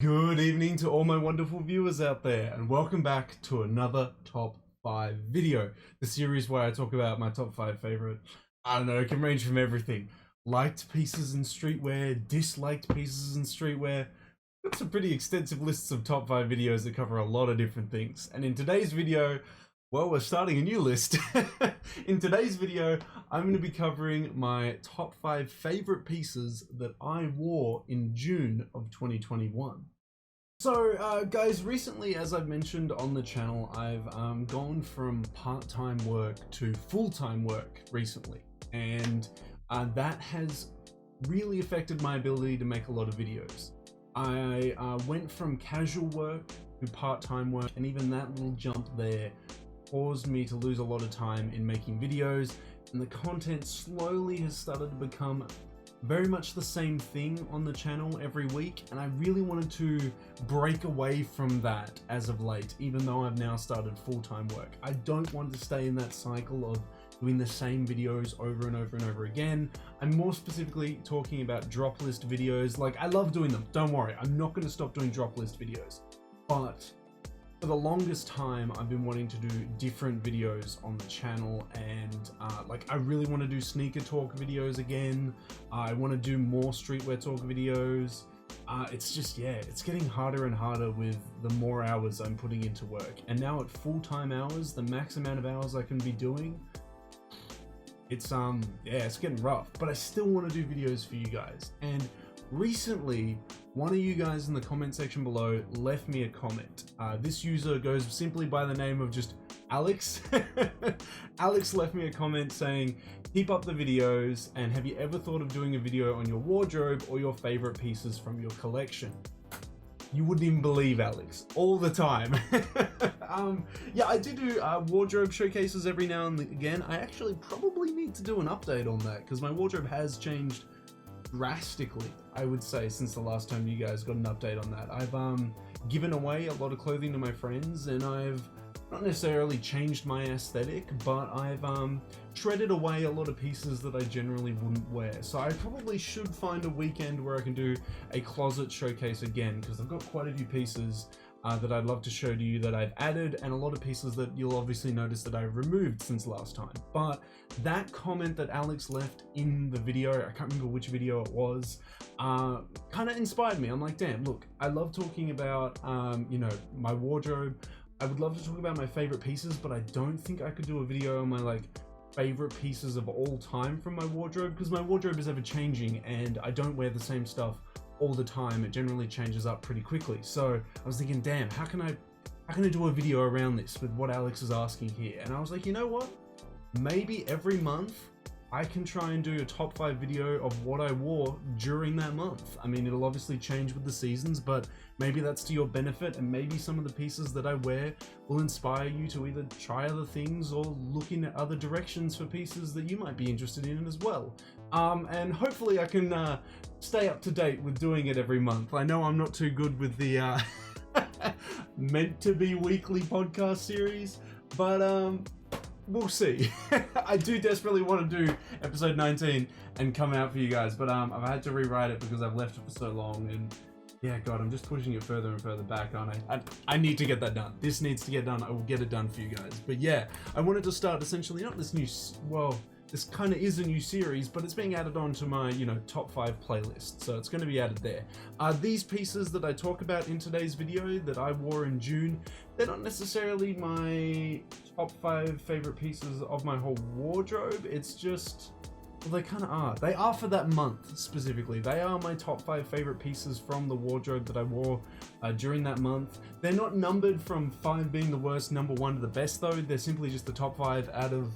Good evening to all my wonderful viewers out there, and welcome back to another top 5 video. The series where I talk about my top 5 favorite, I don't know, it can range from everything. Liked pieces in streetwear, disliked pieces in streetwear. Got some pretty extensive lists of top 5 videos that cover a lot of different things. And in today's video, well, we're starting a new list. In today's video, I'm going to be covering my top 5 favorite pieces that I wore in June of 2021. So, guys, recently, as I've mentioned on the channel, I've gone from part-time work to full-time work recently. And that has really affected my ability to make a lot of videos. I went from casual work to part-time work, and even that little jump there caused me to lose a lot of time in making videos, and the content slowly has started to become very much the same thing on the channel every week, and I really wanted to break away from that as of late, even though I've now started full-time work. I don't want to stay in that cycle of doing the same videos over and over and over again. I'm more specifically talking about drop list videos. Like, I love doing them, don't worry, I'm not going to stop doing drop list videos, but for the longest time, I've been wanting to do different videos on the channel, and like, I really want to do sneaker talk videos again. I want to do more streetwear talk videos. It's just, yeah, it's getting harder and harder with the more hours I'm putting into work. And now at full-time hours, the max amount of hours I can be doing, it's yeah, it's getting rough, but I still want to do videos for you guys. And recently, one of you guys in the comment section below left me a comment. This user goes simply by the name of just Alex. Alex left me a comment saying, keep up the videos, and have you ever thought of doing a video on your wardrobe or your favorite pieces from your collection? You wouldn't even believe, Alex, all the time. Yeah, I do wardrobe showcases every now and again. I actually probably need to do an update on that, because my wardrobe has changed drastically, I would say, since the last time you guys got an update on that. I've given away a lot of clothing to my friends, and I've not necessarily changed my aesthetic, but I've shredded away a lot of pieces that I generally wouldn't wear. So I probably should find a weekend where I can do a closet showcase again, because I've got quite a few pieces that I'd love to show to you that I've added, and a lot of pieces that you'll obviously notice that I've removed since last time. But that comment that Alex left in the video, I can't remember which video it was, kind of inspired me. I'm like, damn, look, I love talking about, you know, my wardrobe. I would love to talk about my favorite pieces, but I don't think I could do a video on my, like, favorite pieces of all time from my wardrobe, because my wardrobe is ever changing, and I don't wear the same stuff all the time. It generally changes up pretty quickly. So I was thinking, damn, how can I do a video around this with what Alex is asking here? And I was like, you know what? Maybe every month I can try and do a top 5 video of what I wore during that month. I mean, it'll obviously change with the seasons, but maybe that's to your benefit, and maybe some of the pieces that I wear will inspire you to either try other things or look in other directions for pieces that you might be interested in as well. And hopefully I can stay up to date with doing it every month. I know I'm not too good with the meant to be weekly podcast series, but we'll see. I do desperately want to do episode 19 and come out for you guys, but I've had to rewrite it because I've left it for so long, and yeah, God, I'm just pushing it further and further back, aren't I? I need to get that done. This needs to get done. I will get it done for you guys. But yeah, I wanted to start essentially not this new, well, this kind of is a new series, but it's being added on to my, you know, top 5 playlist. So it's going to be added there. These pieces that I talk about in today's video that I wore in June, they're not necessarily my top 5 favorite pieces of my whole wardrobe. It's just, well, they kind of are. They are for that month specifically. They are my top 5 favorite pieces from the wardrobe that I wore during that month. They're not numbered from 5 being the worst, number 1 to the best though. They're simply just the top 5 out of,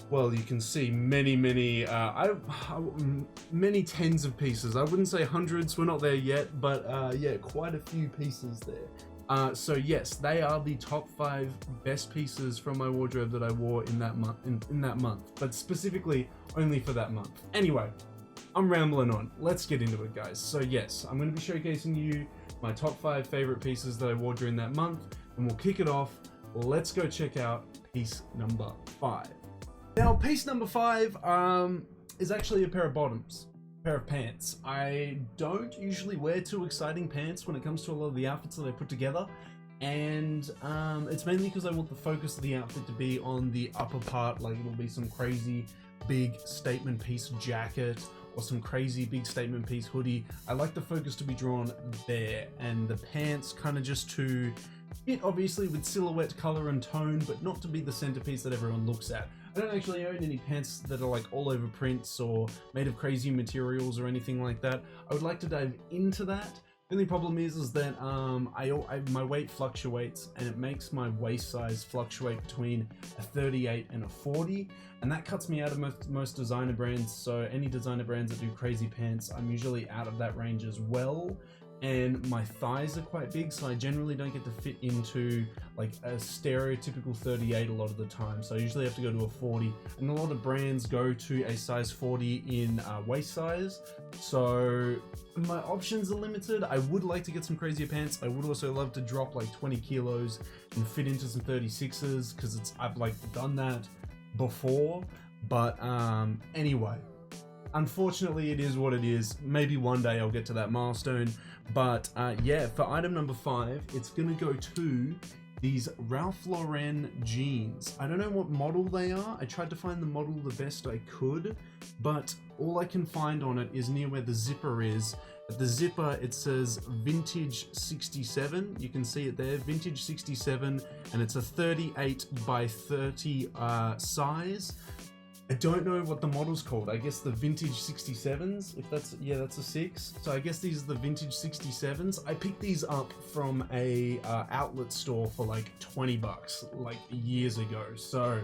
well, you can see many tens of pieces. I wouldn't say hundreds, we're not there yet, but yeah, quite a few pieces there. So yes, they are the top 5 best pieces from my wardrobe that I wore in that month, in that month, but specifically only for that month. Anyway, I'm rambling on. Let's get into it, guys. So yes, I'm going to be showcasing you my top 5 favorite pieces that I wore during that month, and we'll kick it off. Let's go check out piece number 5. Now, piece number 5 is actually a pair of bottoms. pair of pants. I don't usually wear too exciting pants when it comes to a lot of the outfits that I put together, and it's mainly because I want the focus of the outfit to be on the upper part, like it'll be some crazy big statement piece jacket or some crazy big statement piece hoodie. I like the focus to be drawn there, and the pants kind of just to fit obviously with silhouette, color and tone, but not to be the centerpiece that everyone looks at. I don't actually own any pants that are like all over prints or made of crazy materials or anything like that. I would like to dive into that. The only problem is that my weight fluctuates, and it makes my waist size fluctuate between a 38 and a 40, and that cuts me out of most designer brands. So any designer brands that do crazy pants, I'm usually out of that range as well. And my thighs are quite big, so I generally don't get to fit into like a stereotypical 38 a lot of the time. So I usually have to go to a 40, and a lot of brands go to a size 40 in waist size. So my options are limited. I would like to get some crazier pants. I would also love to drop like 20 kilos and fit into some 36s, because I've like done that before. But anyway, unfortunately it is what it is. Maybe one day I'll get to that milestone. But yeah, for item number 5, it's gonna go to these Ralph Lauren jeans. I don't know what model they are. I tried to find the model the best I could, but all I can find on it is near where the zipper is. At the zipper it says vintage 67. You can see it there, vintage 67, and it's a 38 by 30 size. I don't know what the model's called. I guess the vintage 67s, if that's, yeah, that's a 6. So I guess these are the vintage 67s. I picked these up from a outlet store for like 20 bucks, like years ago. So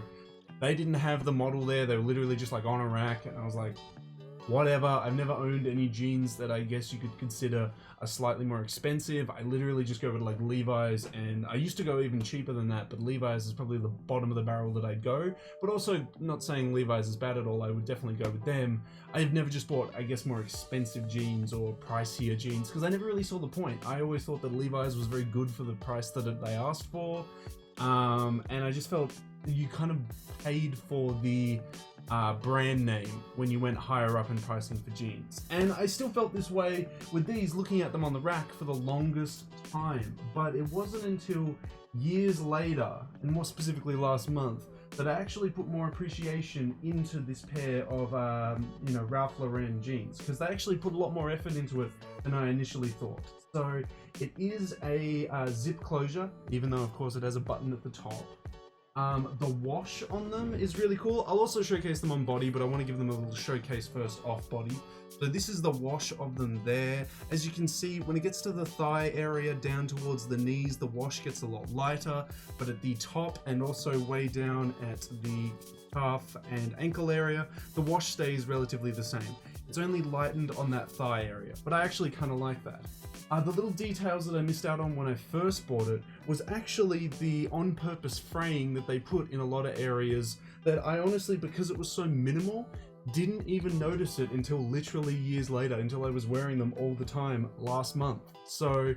they didn't have the model there. They were literally just like on a rack, and I was like, whatever. I've never owned any jeans that I guess you could consider are slightly more expensive. I literally just go with like Levi's, and I used to go even cheaper than that, but Levi's is probably the bottom of the barrel that I'd go. But also, not saying Levi's is bad at all, I would definitely go with them. I've never just bought, I guess, more expensive jeans or pricier jeans, because I never really saw the point. I always thought that Levi's was very good for the price that they asked for, and I just felt you kind of paid for the brand name when you went higher up in pricing for jeans. And I still felt this way with these, looking at them on the rack for the longest time. But it wasn't until years later, and more specifically last month, that I actually put more appreciation into this pair of Ralph Lauren jeans, because they actually put a lot more effort into it than I initially thought. So it is a zip closure, even though of course it has a button at the top. The wash on them is really cool. I'll also showcase them on body, but I want to give them a little showcase first off body. So this is the wash of them there. As you can see, when it gets to the thigh area down towards the knees, the wash gets a lot lighter, but at the top and also way down at the calf and ankle area, the wash stays relatively the same. It's only lightened on that thigh area, but I actually kind of like that. The little details that I missed out on when I first bought it was actually the on-purpose fraying that they put in a lot of areas that I honestly, because it was so minimal, didn't even notice it until literally years later, until I was wearing them all the time last month. So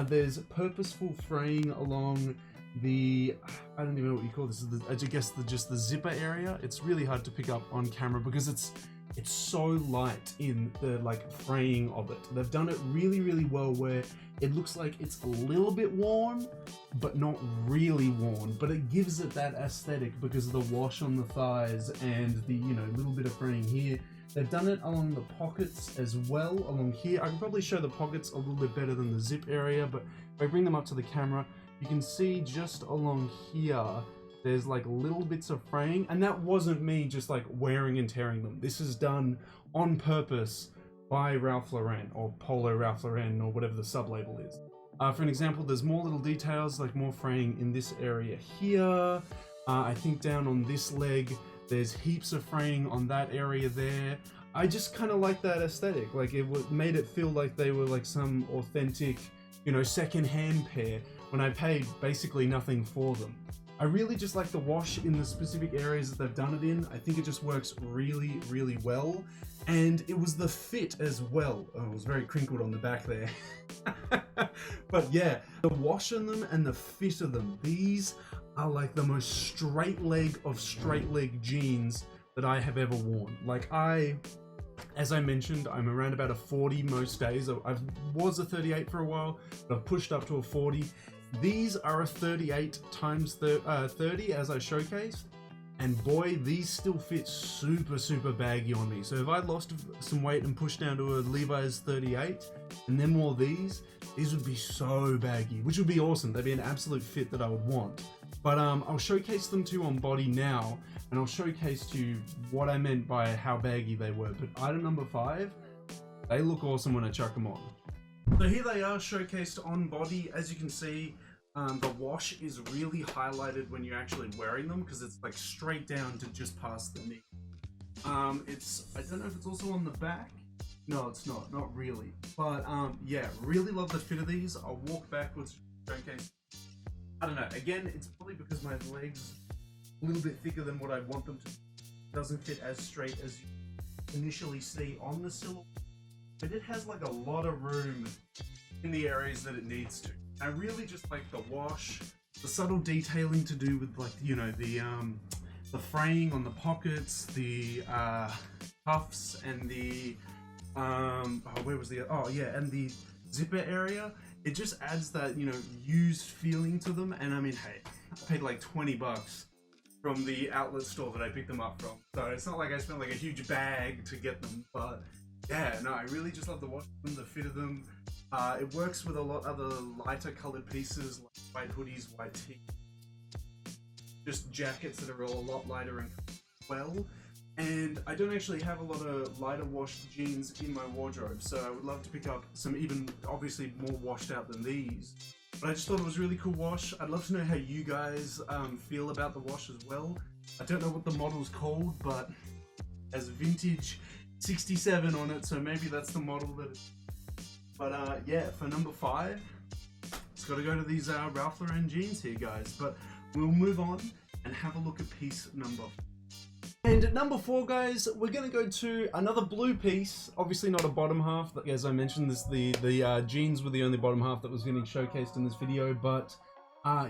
there's purposeful fraying along the, I don't even know what you call this, I guess just the zipper area. It's really hard to pick up on camera because it's so light in the like fraying of it. They've done it really, really well where it looks like it's a little bit worn, but not really worn, but it gives it that aesthetic because of the wash on the thighs and the, little bit of fraying here. They've done it along the pockets as well, along here. I can probably show the pockets a little bit better than the zip area, but if I bring them up to the camera, you can see just along here, there's like little bits of fraying, and that wasn't me just like wearing and tearing them. This is done on purpose by Ralph Lauren, or Polo Ralph Lauren, or whatever the sub-label is. For an example, there's more little details, like more fraying in this area here. I think down on this leg, there's heaps of fraying on that area there. I just kind of like that aesthetic. Like it made it feel like they were like some authentic, second-hand pair when I paid basically nothing for them. I really just like the wash in the specific areas that they've done it in. I think it just works really, really well. And it was the fit as well. Oh, it was very crinkled on the back there. But yeah, the wash on them and the fit of them, these are like the most straight leg of straight leg jeans that I have ever worn. Like I As I mentioned, I'm around about a 40 most days. I was a 38 for a while, but I've pushed up to a 40. These are a 38 times 30 as I showcased. And boy, these still fit super baggy on me. So if I lost some weight and pushed down to a Levi's 38 and then wore these would be so baggy, which would be awesome. They'd be an absolute fit that I would want. But I'll showcase them to you on body now, and I'll showcase to you what I meant by how baggy they were. But item number 5, they look awesome when I chuck them on. So here they are showcased on body. As you can see, the wash is really highlighted when you're actually wearing them because it's like straight down to just past the knee. I don't know if it's also on the back. No, it's not really. But yeah, really love the fit of these. I'll walk backwards to showcase. I don't know, again, it's probably because my legs are a little bit thicker than what I want them to. It doesn't fit as straight as you initially see on the silhouette, but it has like a lot of room in the areas that it needs to. I really just like the wash, the subtle detailing to do with, like, you know, the fraying on the pockets, the cuffs, and the and the zipper area. It just adds that, you know, used feeling to them. And I mean, hey, I paid like 20 bucks from the outlet store that I picked them up from, so it's not like I spent like a huge bag to get them. But yeah, no, I really just love the wash of them, the fit of them. It works with a lot of other lighter colored pieces like white hoodies, white tee, just jackets that are a lot lighter and well. And I don't actually have a lot of lighter washed jeans in my wardrobe, so I would love to pick up some even obviously more washed out than these. But I just thought it was a really cool wash. I'd love to know how you guys feel about the wash as well. I don't know what the model's called, but it has vintage 67 on it, so maybe that's the model that it's... But yeah, for number 5, it's got to go to these Ralph Lauren jeans here, guys. But we'll move on and have a look at piece number 4. And at number 4, guys, we're going to go to another blue piece. Obviously not a bottom half. As I mentioned, the jeans were the only bottom half that was getting showcased in this video. But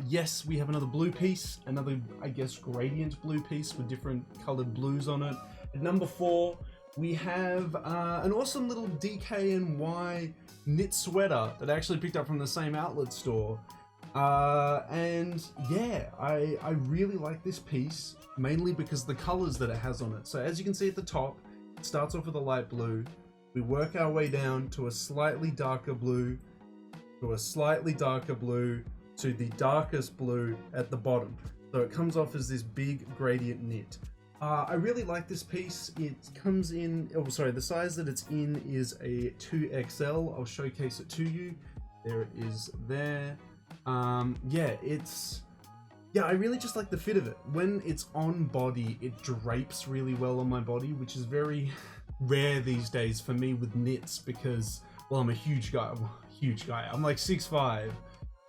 yes, we have another blue piece. Another, I guess, gradient blue piece with different colored blues on it. At number 4, we have an awesome little DKNY knit sweater that I actually picked up from the same outlet store. And yeah, I really like this piece, mainly because the colors that it has on it. So as you can see at the top, it starts off with a light blue. We work our way down to a slightly darker blue, to a slightly darker blue, to the darkest blue at the bottom. So it comes off as this big gradient knit. I really like this piece. It comes in, oh sorry, the size that it's in is a 2XL. I'll showcase it to you. There it is there. Yeah, I really just like the fit of it. When it's on body, it drapes really well on my body, which is very rare these days for me with knits because, well, I'm a huge guy. I'm like 6'5",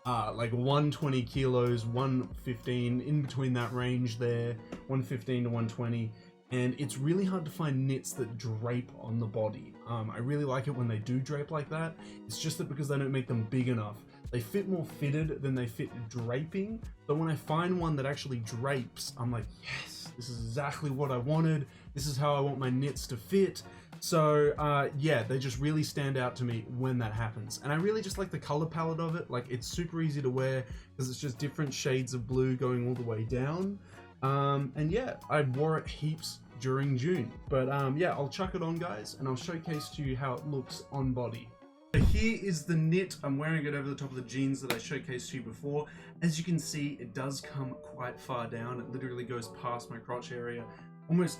like 120 kilos, 115, in between that range there, 115 to 120. And it's really hard to find knits that drape on the body. I really like it when they do drape like that. It's just that because they don't make them big enough. They fit more fitted than they fit draping. But when I find one that actually drapes, I'm like, yes, this is exactly what I wanted. This is how I want my knits to fit. So yeah, they just really stand out to me when that happens. And I really just like the color palette of it. Like, it's super easy to wear because it's just different shades of blue going all the way down. And yeah, I wore it heaps during June. But yeah, I'll chuck it on, guys, and I'll showcase to you how it looks on body. So here is the knit. I'm wearing it over the top of the jeans that I showcased to you before. As you can see, it does come quite far down. It literally goes past my crotch area. Almost,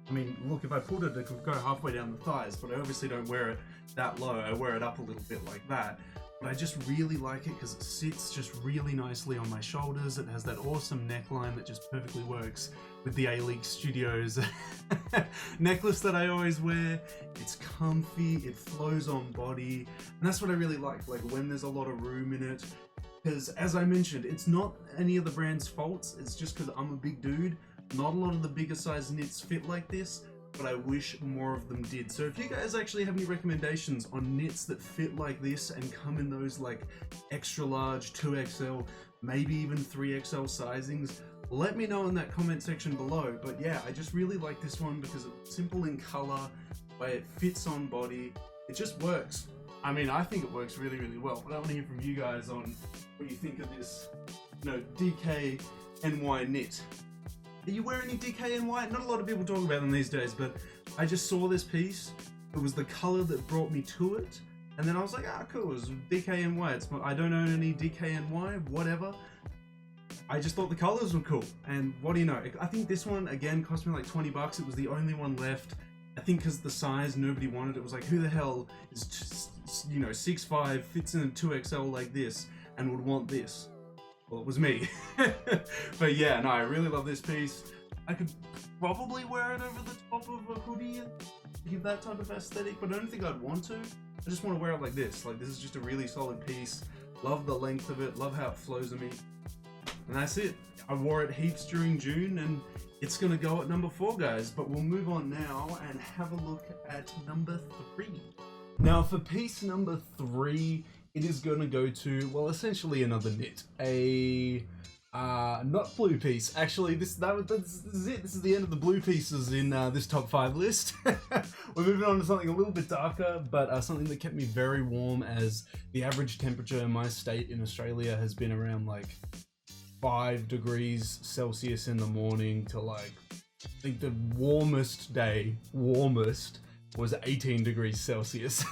I mean, look, if I pulled it, it could go halfway down the thighs, but I obviously don't wear it that low. I wear it up a little bit like that. But I just really like it because it sits just really nicely on my shoulders. It has that awesome neckline that just perfectly works with the A-League Studios necklace that I always wear. It's comfy, it flows on body, and that's what I really like when there's a lot of room in it. Because as I mentioned, it's not any of the brand's faults, it's just because I'm a big dude. Not a lot of the bigger size knits fit like this, but I wish more of them did. So if you guys actually have any recommendations on knits that fit like this and come in those like extra large 2XL, maybe even 3XL sizings, let me know in that comment section below. But yeah, I just really like this one because it's simple in color. the way it fits on body, it just works. I mean, I think it works really, really well, but I want to hear from you guys on what you think of this, DKNY knit. Are you wearing any DKNY? Not a lot of people talk about them these days, but I just saw this piece. It was the color that brought me to it. And then I was like, cool, it was DKNY. I don't own any DKNY, whatever. I just thought the colors were cool. And what do you know? I think this one, again, cost me like 20 bucks. It was the only one left. I think because the size, nobody wanted it. It was like, who the hell is, 6'5", fits in a 2XL like this and would want this? Well, it was me. But yeah, no, I really love this piece. I could probably wear it over the top of a hoodie and give that type of aesthetic, but I don't think I'd want to. I just want to wear it like this. Like, this is just a really solid piece. Love the length of it, love how it flows on me. And that's it. I wore it heaps during June, and it's gonna go at number 4, guys. But we'll move on now and have a look at number 3. Now, for piece number 3, it is gonna go to, well, essentially another knit. A not blue piece. Actually, this is it. This is the end of the blue pieces in this top 5 list. We're moving on to something a little bit darker, but something that kept me very warm, as the average temperature in my state in Australia has been around like 5 degrees Celsius in the morning to like, I think the warmest was 18 degrees Celsius.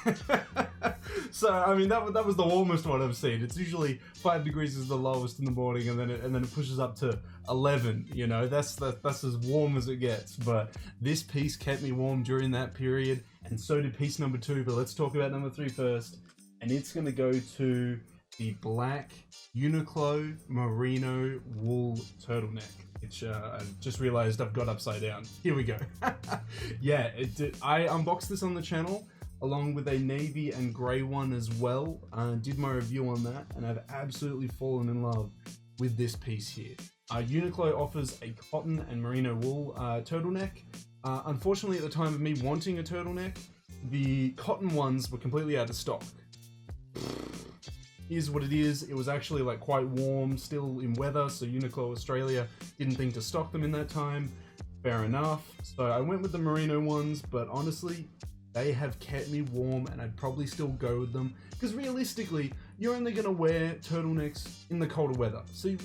So I mean, that was the warmest one I've seen. It's usually 5 degrees is the lowest in the morning, and then it pushes up to 11. That's as warm as it gets. But this piece kept me warm during that period, and so did piece number 2. But let's talk about number 3 first, and it's gonna go to the black Uniqlo merino wool turtleneck, which I just realized I've got upside down. Here we go. Yeah, I unboxed this on the channel along with a navy and grey one as well. Did my review on that, and I've absolutely fallen in love with this piece here. Uniqlo offers a cotton and merino wool turtleneck. Unfortunately, at the time of me wanting a turtleneck, the cotton ones were completely out of stock. Is what it is. It was actually like quite warm still in weather, so Uniqlo Australia didn't think to stock them in that time. Fair enough. So I went with the merino ones, but honestly, they have kept me warm, and I'd probably still go with them, because realistically, you're only going to wear turtlenecks in the colder weather. So you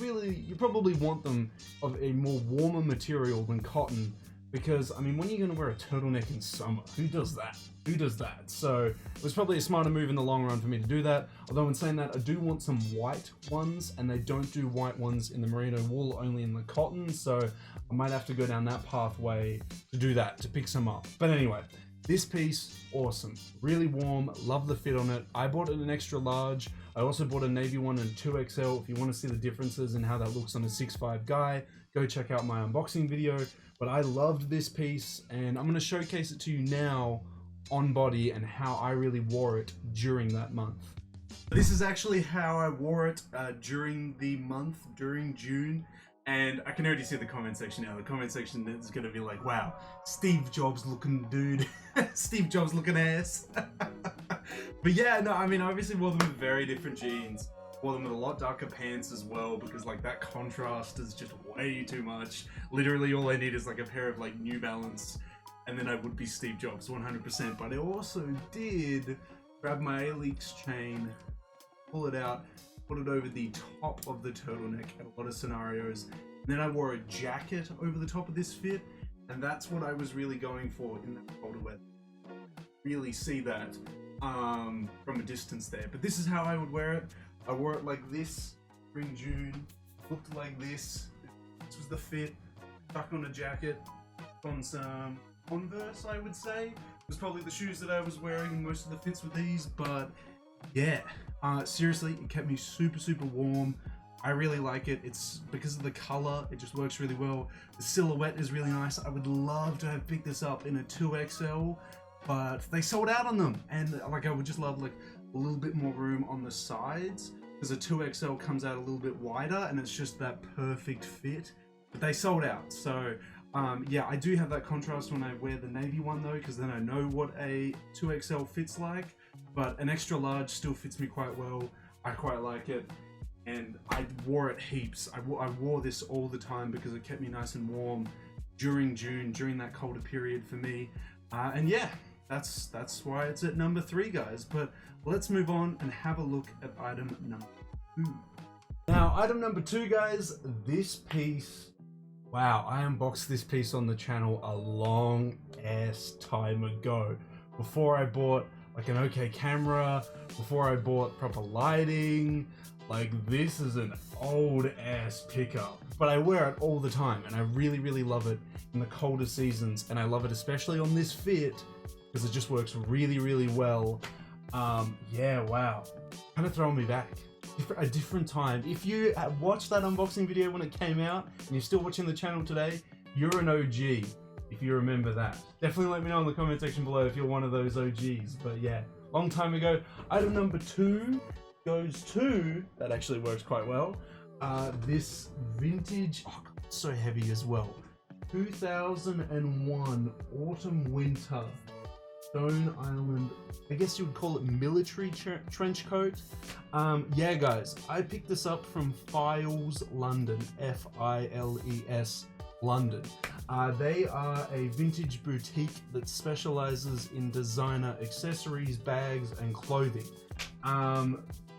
probably want them of a more warmer material than cotton, because I mean, when are you going to wear a turtleneck in summer? Who does that? Who does that? So it was probably a smarter move in the long run for me to do that. Although in saying that, I do want some white ones, and they don't do white ones in the merino wool, only in the cotton. So I might have to go down that pathway to do that, to pick some up. But anyway, this piece, awesome. Really warm, love the fit on it. I bought it in an extra large. I also bought a navy one and 2XL. If you want to see the differences and how that looks on a 6'5" guy, go check out my unboxing video. But I loved this piece, and I'm going to showcase it to you now on body and how I really wore it during that month. This is actually how I wore it during the month, during June. And I can already see the comment section now. The comment section is going to be like, wow, Steve Jobs looking dude. Steve Jobs looking ass. But yeah, no, I mean, I obviously wore them with very different jeans. Wore them with a lot darker pants as well, because like that contrast is just way too much. Literally all I need is like a pair of like New Balance, and then I would be Steve Jobs 100%. But I also did grab my A-Leaks chain, pull it out, put it over the top of the turtleneck in a lot of scenarios. And then I wore a jacket over the top of this fit, and that's what I was really going for in that colder weather. Really see that from a distance there. But this is how I would wear it. I wore it like this during June, looked like this. This was the fit, stuck on a jacket, on some Converse, I would say. It was probably the shoes that I was wearing, most of the fits with these, but yeah, seriously, it kept me super, super warm. I really like it. It's because of the color, it just works really well. The silhouette is really nice. I would love to have picked this up in a 2XL, but they sold out on them. And like, I would just love like a little bit more room on the sides, because a 2XL comes out a little bit wider and it's just that perfect fit. But they sold out. So yeah, I do have that contrast when I wear the navy one though, because then I know what a 2XL fits like. But an extra large still fits me quite well. I quite like it, and I wore it heaps. I wore this all the time because it kept me nice and warm during June, during that colder period for me. And yeah, that's why it's at number 3, guys. But let's move on and have a look at item number 2. Now, item number 2, guys, this piece. Wow, I unboxed this piece on the channel a long ass time ago. Before I bought like an okay camera, before I bought proper lighting. Like, this is an old ass pickup, but I wear it all the time and I really, really love it in the colder seasons, and I love it especially on this fit because it just works really, really well. Yeah, wow, kind of throwing me back. A different time. If you watched that unboxing video when it came out and you're still watching the channel today, you're an OG. If you remember that, definitely let me know in the comment section below if you're one of those OGs. But yeah, long time ago. Item number 2 goes to, that actually works quite well, this vintage, oh God, it's so heavy as well, 2001 autumn winter Stone Island, I guess you would call it military trench coat. Yeah, guys, I picked this up from Files London, Files London. They are a vintage boutique that specializes in designer accessories, bags, and clothing.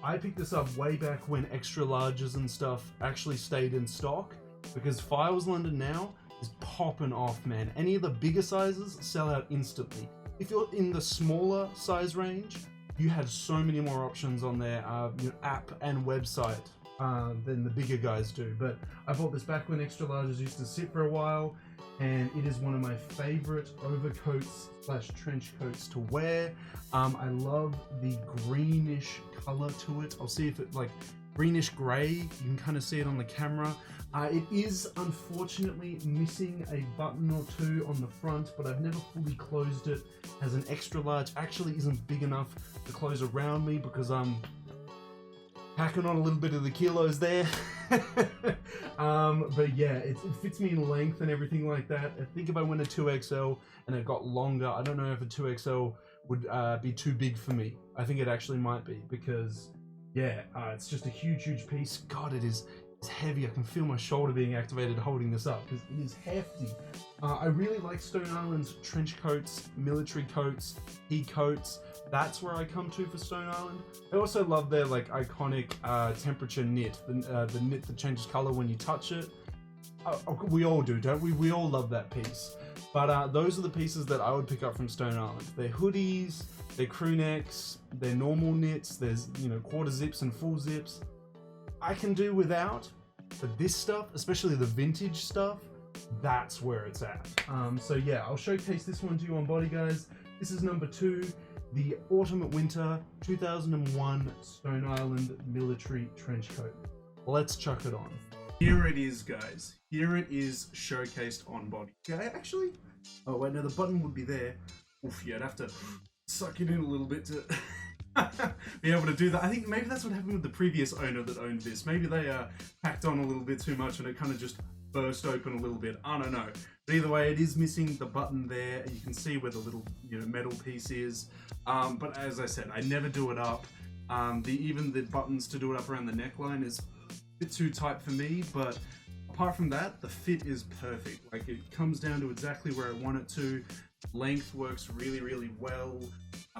I picked this up way back when extra larges and stuff actually stayed in stock, because Files London now is popping off, man. Any of the bigger sizes sell out instantly. If you're in the smaller size range, you have so many more options on their app and website than the bigger guys do. But I bought this back when extra larges used to sit for a while, and it is one of my favorite overcoats / trench coats to wear. I love the greenish color to it. I'll see if it, like, greenish gray, you can kind of see it on the camera. It is unfortunately missing a button or two on the front, but I've never fully closed it, as an extra large actually isn't big enough to close around me because I'm packing on a little bit of the kilos there. But yeah, it fits me in length and everything like that. I think if I went a 2XL and it got longer, I don't know if a 2XL would be too big for me. I think it actually might be, because yeah, it's just a huge piece. God, it's heavy. I can feel my shoulder being activated holding this up because it is hefty. I really like Stone Island's trench coats, military coats, pea coats. That's where I come to for Stone Island. I also love their like iconic temperature knit, the knit that changes color when you touch it. We all do, don't we? We all love that piece. But those are the pieces that I would pick up from Stone Island. Their hoodies, their crew necks, their normal knits. There's, you know, quarter zips and full zips. I can do without, but this stuff, especially the vintage stuff, that's where it's at. So yeah, I'll showcase this one to you on body, guys. This is number 2, the Autumn Winter 2001 Stone Island military trench coat. Let's chuck it on. Here it is, guys. Here it is showcased on body. Okay, actually, oh wait, no, the button would be there. Oof, yeah, I'd have to suck it in a little bit to be able to do that. I think maybe that's what happened with the previous owner that owned this. Maybe they packed on a little bit too much and it kind of just burst open a little bit. I don't know. But either way, it is missing the button there, and you can see where the little, you know, metal piece is. But as I said, I never do it up. Even the buttons to do it up around the neckline is a bit too tight for me, but apart from that, the fit is perfect. Like, it comes down to exactly where I want it to. Length works really well.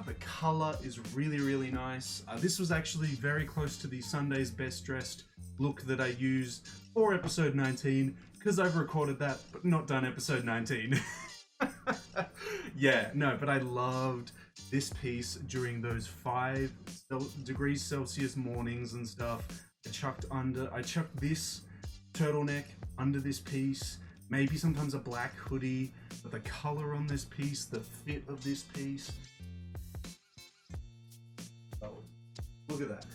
The color is really nice. This was actually very close to the Sunday's Best Dressed look that I used for episode 19, because I've recorded that but not done episode 19. Yeah, no, but I loved this piece during those 5 degrees Celsius mornings and stuff. I chucked this turtleneck under this piece, maybe sometimes a black hoodie, but the color on this piece, the fit of this piece, oh, look at that.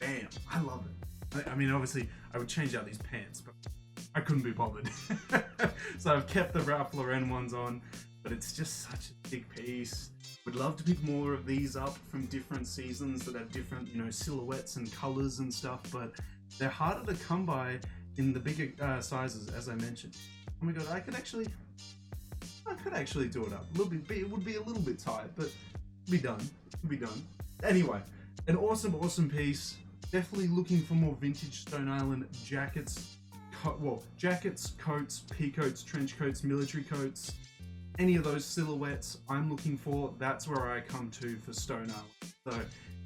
Bam, I love it. I mean, obviously I would change out these pants, but I couldn't be bothered. So I've kept the Ralph Lauren ones on, but it's just such a big piece. Would love to pick more of these up from different seasons that have different, you know, silhouettes and colors and stuff, but they're harder to come by in the bigger sizes, as I mentioned. Oh my god, I could actually do it up a little bit. It would be a little bit tight, but it'd be done. It'd be done. Anyway, an awesome piece. Definitely looking for more vintage Stone Island jackets. Jackets, coats, pea coats, trench coats, military coats. any of those silhouettes I'm looking for, that's where I come to for Stone Island. So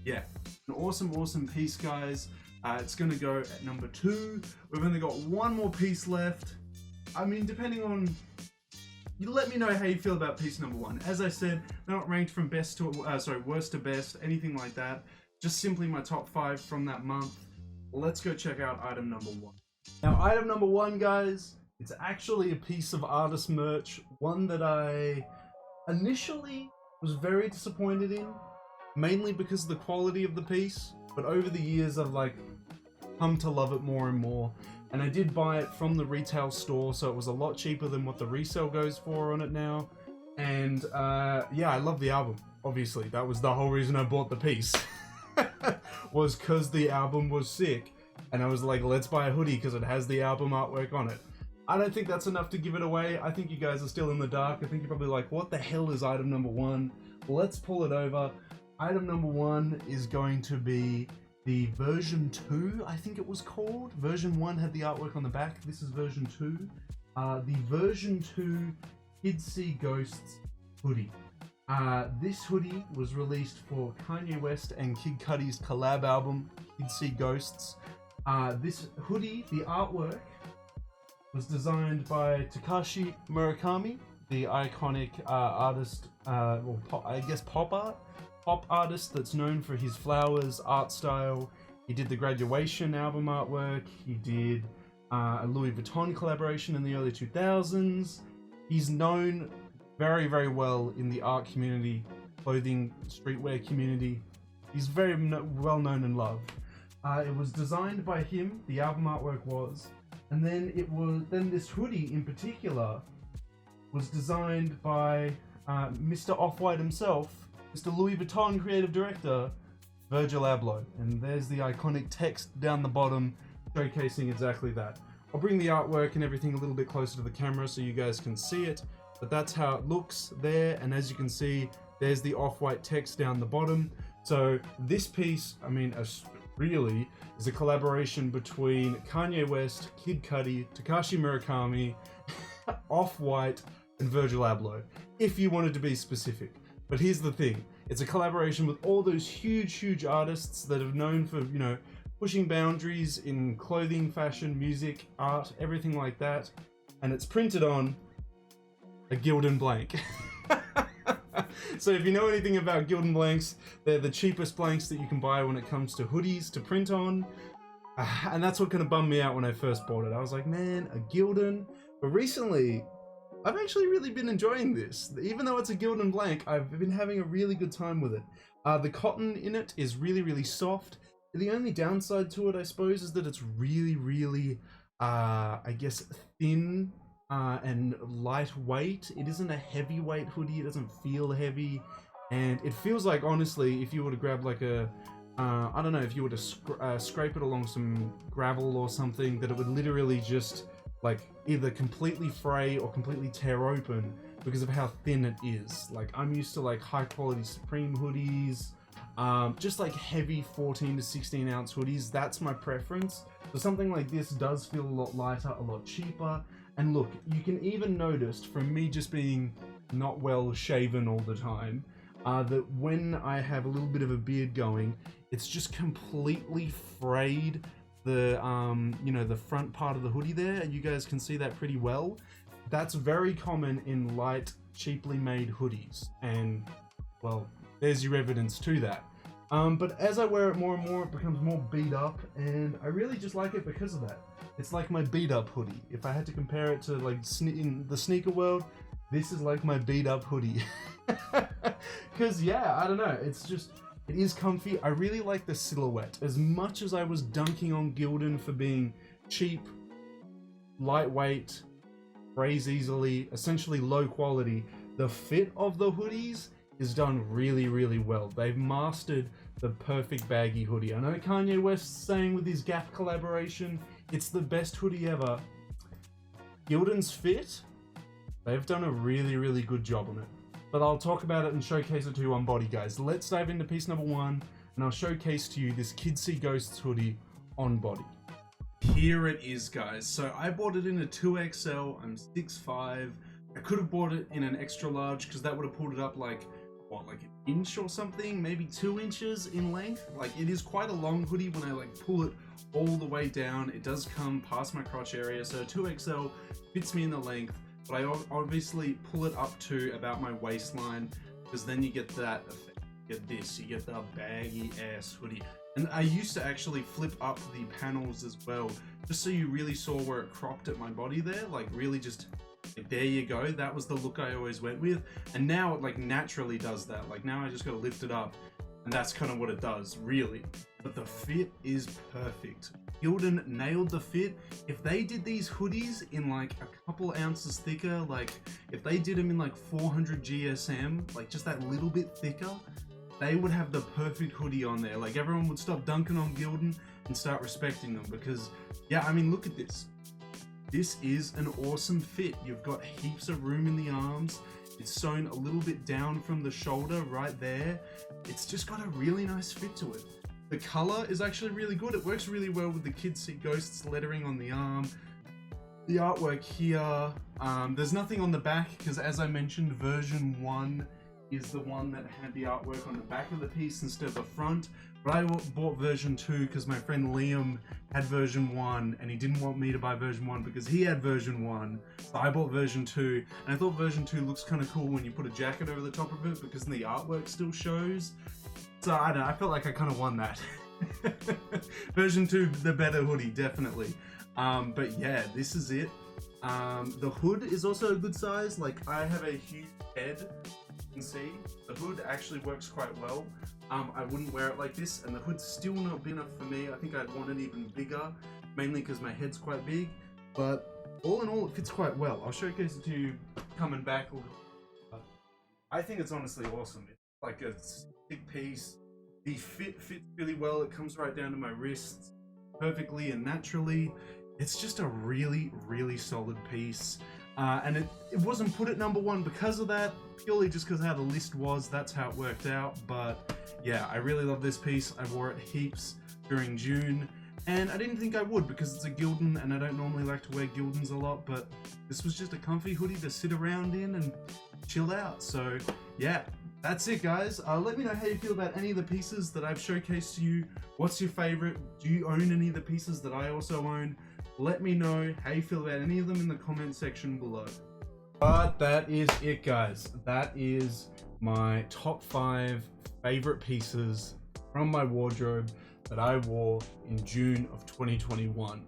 yeah, an awesome piece, guys. It's gonna go at number 2. We've only got one more piece left. I mean, depending on, you let me know how you feel about piece number 1. As I said, they're not ranked from best to worst to best, anything like that. Just simply my top 5 from that month. Let's go check out item number 1. Now, item number 1, guys, it's actually a piece of artist merch, one that I initially was very disappointed in, mainly because of the quality of the piece, but over the years I've like come to love it more and more. And I did buy it from the retail store, so it was a lot cheaper than what the resale goes for on it now. And yeah, I love the album, obviously. That was the whole reason I bought the piece. Was because the album was sick. And I was like, let's buy a hoodie because it has the album artwork on it. I don't think that's enough to give it away. I think you guys are still in the dark. I think you're probably like, what the hell is item number 1? Let's pull it over. Item number 1 is going to be the version 2, I think it was called. Version 1 had the artwork on the back. This is version 2. The version 2 Kids See Ghosts hoodie. This hoodie was released for Kanye West and Kid Cudi's collab album, Kids See Ghosts. This hoodie, the artwork, was designed by Takashi Murakami, the iconic artist, pop artist that's known for his flowers art style. He did the Graduation album artwork. He did a Louis Vuitton collaboration in the early 2000s. He's known very, very well in the art community, clothing, streetwear community. He's very well known and loved. It was designed by him, the album artwork was, and then this hoodie in particular was designed by Mr. Off-White himself, Mr. Louis Vuitton creative director, Virgil Abloh. And there's the iconic text down the bottom showcasing exactly that. I'll bring the artwork and everything a little bit closer to the camera so you guys can see it, but that's how it looks there. And as you can see, there's the Off-White text down the bottom. So this piece, I mean, really is a collaboration between Kanye West, Kid Cudi, Takashi Murakami, Off-White, and Virgil Abloh, if you wanted to be specific. But here's the thing, it's a collaboration with all those huge artists that are known for, you know, pushing boundaries in clothing, fashion, music, art, everything like that. And it's printed on a Gildan blank. So if you know anything about Gildan blanks, they're the cheapest blanks that you can buy when it comes to hoodies to print on. And that's what kind of bummed me out when I first bought it. I was like, man, a Gildan. But recently, I've actually really been enjoying this. Even though it's a Gildan blank, I've been having a really good time with it. The cotton in it is really soft. The only downside to it, I suppose, is that it's really, I guess, thin and lightweight. It isn't a heavyweight hoodie. It doesn't feel heavy. And it feels like, honestly, if you were to grab like a, I don't know, if you were to scrape it along some gravel or something, that it would literally just like either completely fray or completely tear open because of how thin it is. Like, I'm used to like high quality Supreme hoodies, just like heavy 14 to 16 ounce hoodies. That's my preference. So something like this does feel a lot lighter, a lot cheaper. And look, you can even notice from me just being not well shaven all the time, that when I have a little bit of a beard going, it's just completely frayed the you know, the front part of the hoodie there, and you guys can see that pretty well. That's very common in light, cheaply made hoodies, and well, there's your evidence to that. But as I wear it more and more, it becomes more beat up, and I really just like it because of that. It's like my beat up hoodie. If I had to compare it to like in the sneaker world, this is like my beat up hoodie. Because yeah, I don't know, it's just, it is comfy. I really like the silhouette. As much as I was dunking on Gildan for being cheap, lightweight, frays easily, essentially low quality, the fit of the hoodies is done really well. They've mastered the perfect baggy hoodie. I know Kanye West's saying with his Gap collaboration, it's the best hoodie ever. Gildan's fit, they've done a really good job on it. But I'll talk about it and showcase it to you on body, guys. Let's dive into piece number 1, and I'll showcase to you this Kids See Ghosts hoodie on body. Here it is, guys. So I bought it in a 2XL. I'm 6'5". I could have bought it in an extra large because that would have pulled it up like, what, like an inch or something, maybe 2 inches in length. Like, it is quite a long hoodie when I like pull it all the way down. It does come past my crotch area, so 2XL fits me in the length, but I obviously pull it up to about my waistline, because then you get that effect. You get this, you get the baggy ass hoodie. And I used to actually flip up the panels as well, just so you really saw where it cropped at my body there, like really just, like, there you go. That was the look I always went with, and now it like naturally does that. Like, now I just gotta lift it up, and that's kind of what it does, really. But the fit is perfect. Gildan nailed the fit. If they did these hoodies in like a couple ounces thicker, like if they did them in like 400 GSM, like just that little bit thicker, they would have the perfect hoodie on there. Like, everyone would stop dunking on Gildan and start respecting them, because, yeah, I mean, look at this. This is an awesome fit. You've got heaps of room in the arms. It's sewn a little bit down from the shoulder right there. It's just got a really nice fit to it. The color is actually really good. It works really well with the Kids See Ghosts lettering on the arm. The artwork here, there's nothing on the back because, as I mentioned, version 1 is the one that had the artwork on the back of the piece instead of the front. But I bought version 2 because my friend Liam had version 1 and he didn't want me to buy version 1 because he had version 1. So I bought version 2, and I thought version 2 looks kind of cool when you put a jacket over the top of it, because the artwork still shows. So I don't know, I felt like I kind of won that. Version 2, the better hoodie, definitely. But yeah, this is it. The hood is also a good size. Like, I have a huge head. You can see the hood actually works quite well. I wouldn't wear it like this, and the hood's still not big enough for me. I think I'd want it even bigger, mainly because my head's quite big. But all in all, it fits quite well. I'll showcase it to you coming back a little. I think it's honestly awesome. It's like a thick piece. The fit fits really well. It comes right down to my wrists perfectly and naturally. It's just a really, really solid piece. And it wasn't put at #1 because of that, purely just because how the list was. That's how it worked out. But yeah, I really love this piece. I wore it heaps during June, and I didn't think I would because it's a Gildan, and I don't normally like to wear Gildans a lot, but this was just a comfy hoodie to sit around in and chill out. So yeah, that's it, guys. Let me know how you feel about any of the pieces that I've showcased to you. What's your favorite? Do you own any of the pieces that I also own? Let me know how you feel about any of them in the comment section below. But that is it, guys. That is my top 5 favorite pieces from my wardrobe that I wore in June of 2021.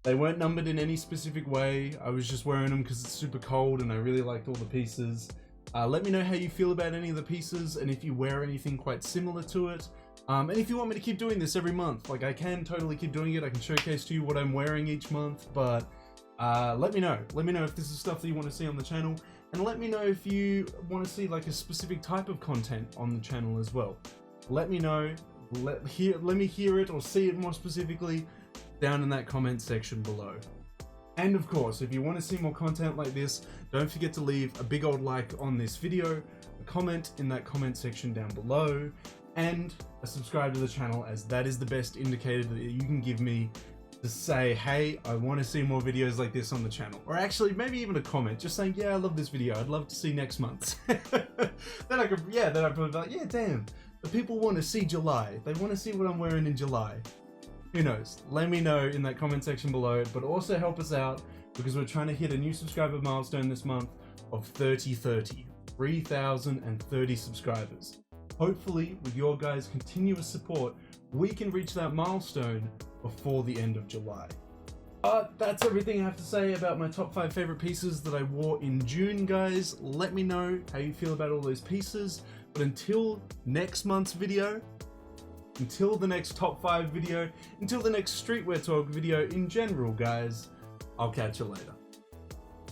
They weren't numbered in any specific way. I was just wearing them because it's super cold and I really liked all the pieces. Let me know how you feel about any of the pieces, and if you wear anything quite similar to it. And if you want me to keep doing this every month, like, I can totally keep doing it. I can showcase to you what I'm wearing each month, but let me know. Let me know if this is stuff that you want to see on the channel, and let me know if you want to see like a specific type of content on the channel as well. Let me know. Let me hear it or see it more specifically down in that comment section below. And of course, if you want to see more content like this, don't forget to leave a big old like on this video, a comment in that comment section down below, and a subscribe to the channel, as that is the best indicator that you can give me to say, hey, I want to see more videos like this on the channel. Or actually, maybe even a comment just saying, yeah, I love this video, I'd love to see next month. Then I could, yeah, then I'd probably be like, yeah, damn, the people want to see July. They want to see what I'm wearing in July. Who knows? Let me know in that comment section below, but also help us out because we're trying to hit a new subscriber milestone this month of 3,030 subscribers. Hopefully, with your guys' continuous support, we can reach that milestone before the end of July. But that's everything I have to say about my top 5 favorite pieces that I wore in June, guys. Let me know how you feel about all those pieces. But until next month's video, until the next top 5 video, until the next Streetwear Talk video in general, guys, I'll catch you later.